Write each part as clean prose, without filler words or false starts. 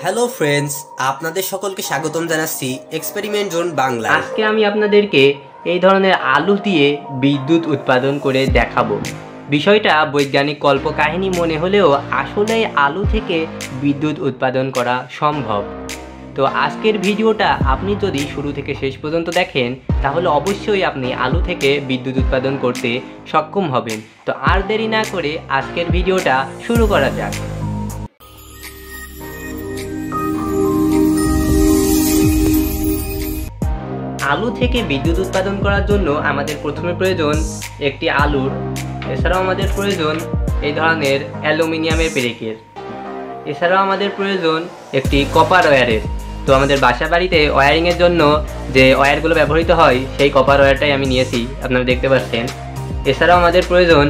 Hello friends, আপনাদের সকলকে স্বাগতম জানাচ্ছি এক্সপেরিমেন্ট জোন বাংলা। আজকে আমি আপনাদেরকে এই ধরনের আলু দিয়ে বিদ্যুৎ উৎপাদন করে দেখাবো। বিষয়টা বৈজ্ঞানিক কল্পকাহিনী মনে হলেও আসলে আলু থেকে বিদ্যুৎ উৎপাদন করা সম্ভব। তো আজকের ভিডিওটা আপনি যদি শুরু থেকে শেষ পর্যন্ত দেখেন তাহলে অবশ্যই আপনি আলু থেকে বিদ্যুৎ উৎপাদন করতে সক্ষম হবেন। তো আর দেরি না করে আজকের ভিডিওটা শুরু করা যাক। আলু থেকে বিদ্যুৎ উৎপাদন করার জন্য আমাদের প্রথমে প্রয়োজন একটি আলুর, এছাড়াও আমাদের প্রয়োজন এই ধরনের অ্যালুমিনিয়ামের পেরেকের, এছাড়াও আমাদের প্রয়োজন একটি কপার ওয়্যারের। তো আমাদের বাসা বাড়িতে ওয়্যারিংয়ের জন্য যে ওয়্যারগুলো ব্যবহৃত হয় সেই কপার ওয়্যারটাই আমি নিয়েছি, আপনারা দেখতে পাচ্ছেন। এছাড়াও আমাদের প্রয়োজন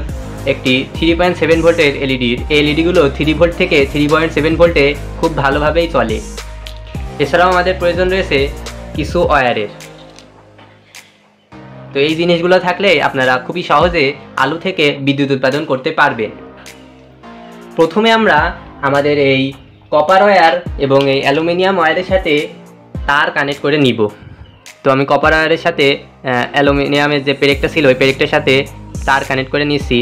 একটি 3.7 ভোল্টের এলইডির। এই এলইডিগুলো 3 ভোল্ট থেকে 3.7 ভোল্টে খুব ভালোভাবেই চলে। এছাড়াও আমাদের প্রয়োজন রয়েছে কিছু ওয়্যারের। তো এই জিনিসগুলো থাকলে আপনারা খুবই সহজে আলু থেকে বিদ্যুৎ উৎপাদন করতে পারবেন। প্রথমে আমরা আমাদের এই কপার ওয়্যার এবং এই অ্যালুমিনিয়াম ওয়্যারের সাথে তার কানেক্ট করে নিব। তো আমি কপার ওয়্যারের সাথে অ্যালুমিনিয়ামের যে পেরেকটা ছিল ওই পেরেকটার সাথে তার কানেক্ট করে নিচ্ছি।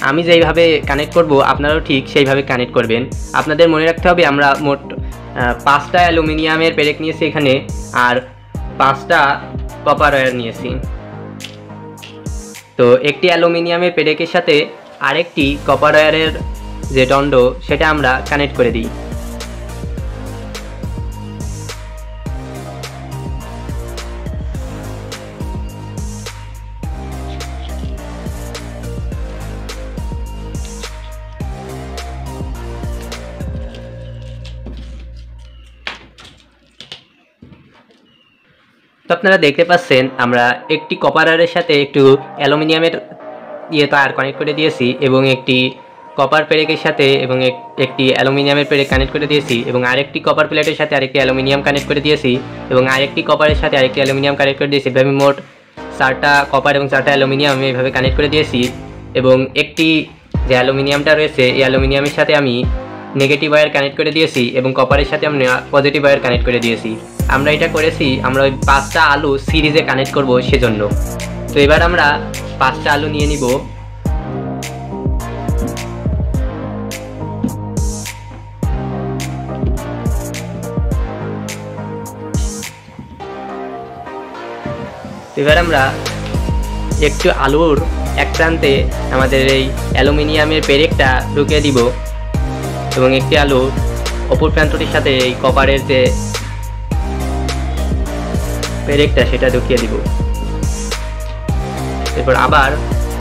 আমি যেইভাবে কানেক্ট করব আপনারাও ঠিক সেইভাবে কানেক্ট করবেন। আপনাদের মনে রাখতে হবে আমরা মোট 5টা অ্যালুমিনিয়ামের পেরেক নিয়েছি এখানে, আর 5টা কপার ওয়্যার নিয়েছি। তো একটি অ্যালুমিনিয়ামের পেরেকের সাথে আরেকটি কপার ওয়্যারের যে দণ্ড সেটা আমরা কানেক্ট করে দিই। তো আপনারা দেখতে পাচ্ছেন আমরা একটি কপার ওয়্যারের সাথে একটু অ্যালুমিনিয়ামের তার কানেক্ট করে দিয়েছি এবং একটি কপার পেরেকের সাথে এবং একটি অ্যালুমিনিয়ামের পেরেক কানেক্ট করে দিয়েছি এবং আরেকটি কপার প্লেটের সাথে আরেকটি অ্যালুমিনিয়াম কানেক্ট করে দিয়েছি এবং আরেকটি কপারের সাথে আরেকটি অ্যালুমিনিয়াম কানেক্ট করে দিয়েছি। এভাবে মোট 4টা কপার এবং 4টা অ্যালুমিনিয়াম আমি এভাবে কানেক্ট করে দিয়েছি এবং একটি যে অ্যালুমিনিয়ামটা রয়েছে এই অ্যালুমিনিয়ামের সাথে আমি নেগেটিভ ওয়্যার কানেক্ট করে দিয়েছি এবং কপারের সাথে আমরা পজিটিভ ওয়্যার কানেক্ট করে দিয়েছি। আমরা এটা করেছি আমরা ওই 5টা আলু সিরিজে কানেক্ট করব সেজন্য। তো এবার আমরা 5টা আলু নিয়ে নিব। এবার আমরা একটু আলুর এক প্রান্তে আমাদের এই অ্যালুমিনিয়ামের পেরেকটা ঢুকিয়ে দিব এবং একটি আলু অপর প্রান্তটির সাথে এই কপারের যে পেরেকটা সেটা ঢুকিয়ে দিব। এরপর আবার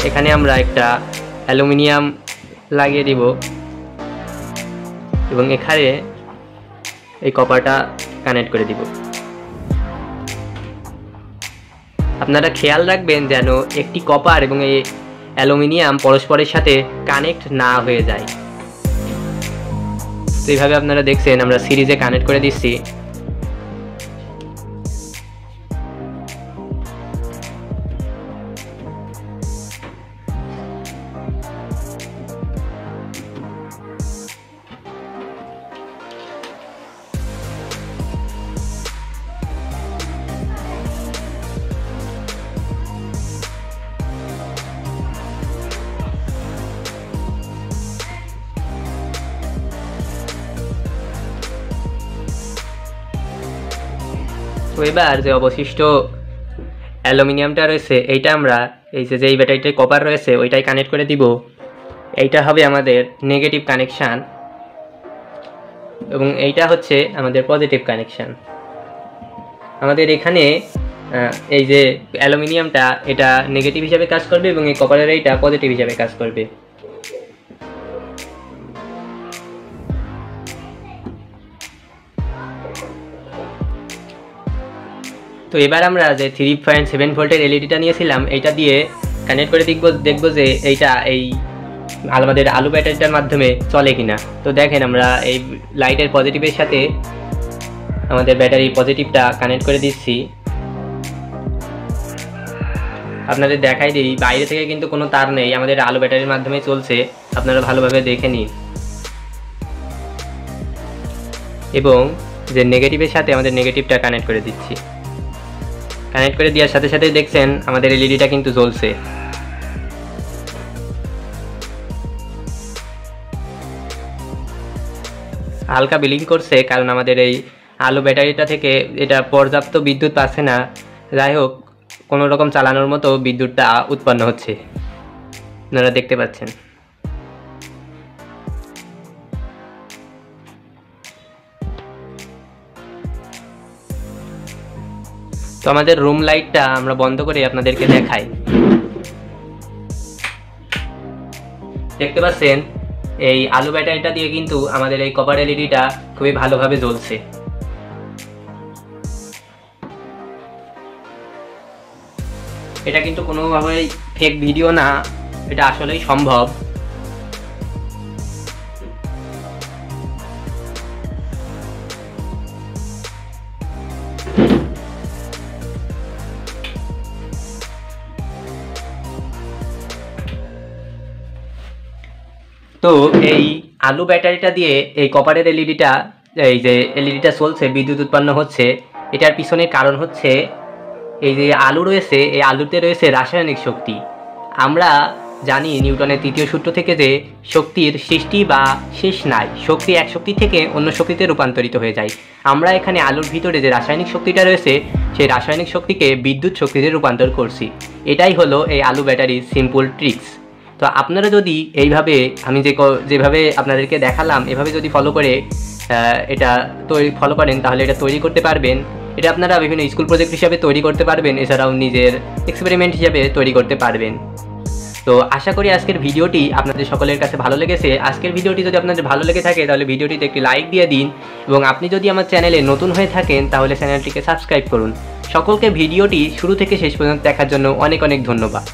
এখানে আমরা একটা অ্যালুমিনিয়াম লাগিয়ে দিব এবং এখানে এই কপারটা কানেক্ট করে দিব। আপনারা খেয়াল রাখবেন যেন একটি কপার এবং এই অ্যালুমিনিয়াম পরস্পরের সাথে কানেক্ট না হয়ে যায়। তো এইভাবে আপনারা দেখছেন আমরা সিরিজে কানেক্ট করে দিচ্ছি। তো এবার যে অবশিষ্ট অ্যালুমিনিয়ামটা রয়েছে এইটা আমরা এই যে যেই ব্যাটারিটায় কপার রয়েছে ওইটাই কানেক্ট করে দিব। এইটা হবে আমাদের নেগেটিভ কানেকশান এবং এইটা হচ্ছে আমাদের পজিটিভ কানেকশান। আমাদের এখানে এই যে অ্যালুমিনিয়ামটা এটা নেগেটিভ হিসাবে কাজ করবে এবং এই কপারের এইটা পজিটিভ হিসাবে কাজ করবে। তো এবার আমরা যে 3.7 ভোল্টের এলইডিটা নিয়েছিলাম এইটা দিয়ে কানেক্ট করে দেখব যে এইটা এই আমাদের আলু ব্যাটারিটার মাধ্যমে চলে কিনা। তো দেখেন আমরা এই লাইটের পজিটিভের সাথে আমাদের ব্যাটারি পজিটিভটা কানেক্ট করে দিচ্ছি। আপনাদের দেখাই দিই বাইরে থেকে কিন্তু কোনো তার নেই, আমাদের আলো ব্যাটারির মাধ্যমে চলছে, আপনারা ভালোভাবে দেখে নিন। এবং যে নেগেটিভের সাথে আমাদের নেগেটিভটা কানেক্ট করে দিচ্ছি। কানেক্ট করে দেওয়ার সাথে সাথে দেখছেন আমাদের এলইডিটা কিন্তু জ্বলছে। হালকা ব্লিং করছে, কারণ আমাদের এই আলো ব্যাটারিটা থেকে এটা পর্যাপ্ত বিদ্যুৎ পাচ্ছে না। যাই হোক, কোনো রকম চালানোর মতো বিদ্যুৎটা উৎপন্ন হচ্ছে, আপনারা দেখতে পাচ্ছেন। তো আমাদের রুম লাইটটা আমরা বন্ধ করে আপনাদেরকে দেখাই। দেখতে পাচ্ছেন এই আলো ব্যাটারিটা দিয়ে কিন্তু আমাদের এই কপার এলইডিটা খুবই ভালোভাবে জ্বলছে। এটা কিন্তু কোনোভাবেই ফেক ভিডিও না, এটা আসলেই সম্ভব। তো এই আলু ব্যাটারিটা দিয়ে এই কপারের এলইডিটা, এই যে এলইডিটা চলছে, বিদ্যুৎ উৎপন্ন হচ্ছে, এটার পিছনে কারণ হচ্ছে এই যে আলু রয়েছে, এই আলুতে রয়েছে রাসায়নিক শক্তি। আমরা জানি নিউটনের তৃতীয় সূত্র থেকে যে শক্তির সৃষ্টি বা শেষ নাই, শক্তি এক শক্তি থেকে অন্য শক্তিতে রূপান্তরিত হয়ে যায়। আমরা এখানে আলুর ভিতরে যে রাসায়নিক শক্তিটা রয়েছে, সেই রাসায়নিক শক্তিকে বিদ্যুৎ শক্তিতে রূপান্তর করছি। এটাই হলো এই আলু ব্যাটারির সিম্পল ট্রিক্স। তো আপনারা যদি এইভাবে আমি যেভাবে আপনাদেরকে দেখালাম এভাবে যদি ফলো করে এটা ফলো করেন, তাহলে এটা তৈরি করতে পারবেন। এটা আপনারা বিভিন্ন স্কুল প্রজেক্ট হিসাবে তৈরি করতে পারবেন, এছাড়াও নিজের এক্সপেরিমেন্ট হিসাবে তৈরি করতে পারবেন। তো আশা করি আজকের ভিডিওটি আপনাদের সকলের কাছে ভালো লেগেছে। আজকের ভিডিওটি যদি আপনাদের ভালো লেগে থাকে তাহলে ভিডিওটিতে একটি লাইক দিয়ে দিন, এবং আপনি যদি আমার চ্যানেলে নতুন হয়ে থাকেন তাহলে চ্যানেলটিকে সাবস্ক্রাইব করুন। সকলকে ভিডিওটি শুরু থেকে শেষ পর্যন্ত দেখার জন্য অনেক অনেক ধন্যবাদ।